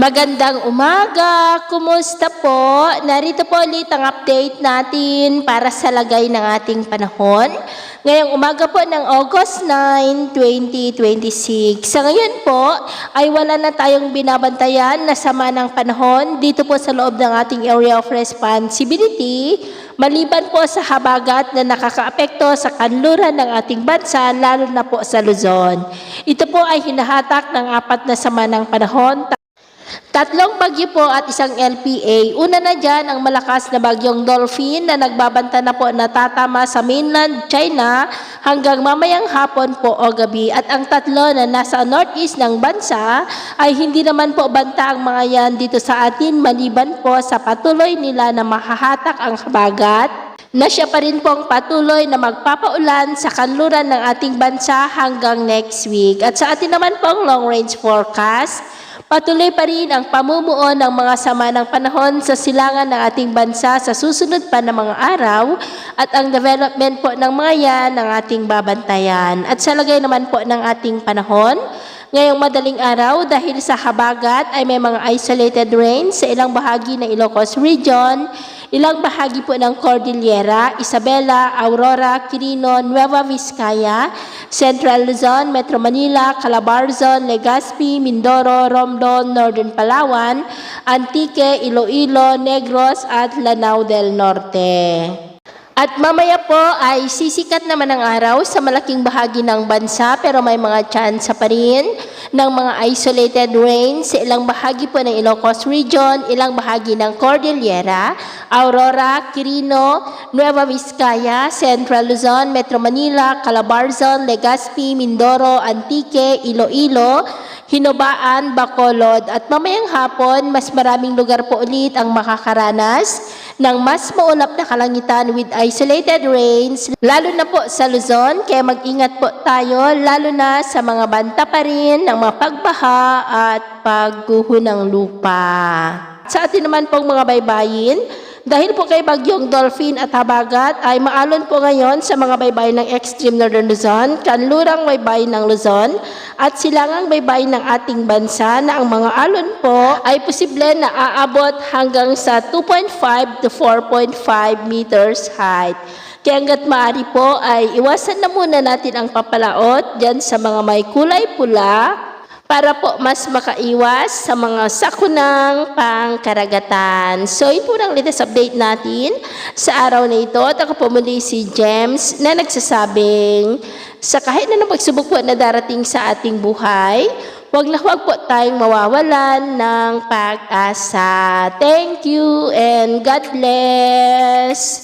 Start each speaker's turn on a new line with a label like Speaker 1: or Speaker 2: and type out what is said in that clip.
Speaker 1: Magandang umaga! Kumusta po? Narito po ulit ang update natin para sa lagay ng ating panahon. Ngayong umaga po ng August 9, 2026. Sa ngayon po ay wala na tayong binabantayan na sama ng panahon dito po sa loob ng ating area of responsibility. Maliban po sa habagat na nakakaapekto sa kanluran ng ating bansa, lalo na po sa Luzon. Ito po ay hinahatak ng 4 na sama ng panahon. 3 bagyo po at 1 LPA. Una na dyan ang malakas na bagyong Dolphin na nagbabanta na po na tatama sa mainland China hanggang mamayang hapon po o gabi. At ang 3 na nasa northeast ng bansa ay hindi naman po banta ang mga yan dito sa atin maliban po sa patuloy nila na mahahatak ang habagat na siya pa rin pong patuloy na magpapaulan sa kanluran ng ating bansa hanggang next week. At sa atin naman pong long range forecast, patuloy pa rin ang pamumuo ng mga sama ng panahon sa silangan ng ating bansa sa susunod pa na mga araw at ang development po ng mga yan ang ating babantayan. At sa lagay naman po ng ating panahon, ngayong madaling araw dahil sa habagat ay may mga isolated rain sa ilang bahagi ng Ilocos Region, ilang bahagi po ng Cordillera, Isabela, Aurora, Quirino, Nueva Vizcaya, Central Luzon, Metro Manila, Calabarzon, Legazpi, Mindoro, Romblon, Northern Palawan, Antique, Iloilo, Negros at Lanao del Norte. At mamaya po ay sisikat naman ang araw sa malaking bahagi ng bansa pero may mga tsansa pa rin ng mga isolated rain sa ilang bahagi po ng Ilocos Region, ilang bahagi ng Cordillera, Aurora, Quirino, Nueva Vizcaya, Central Luzon, Metro Manila, Calabarzon, Legazpi, Mindoro, Antique, Iloilo, Hinobaan, Bacolod at mamayang hapon mas maraming lugar po ulit ang makakaranas ng mas maulap na kalangitan with isolated rains, lalo na po sa Luzon, kaya mag-ingat po tayo, lalo na sa mga banta pa rin ng mga pagbaha at pagguho ng lupa. Sa atin naman pong mga baybayin, dahil po kay bagyong Dolphin at habagat ay maalon po ngayon sa mga baybayin ng extreme northern Luzon, kanlurang baybayin ng Luzon at silangang baybayin ng ating bansa na ang mga alon po ay posible na aabot hanggang sa 2.5 to 4.5 meters height. Kaya hanggat maaari po ay iwasan na muna natin ang papalaot dyan sa mga may kulay pula para po mas makaiwas sa mga sakunang pangkaragatan. So, ito ang latest update natin sa araw na ito. At ako po muli si James na nagsasabing sa kahit na pagsubok po na darating sa ating buhay, huwag po tayong mawawalan ng pag-asa. Thank you and God bless!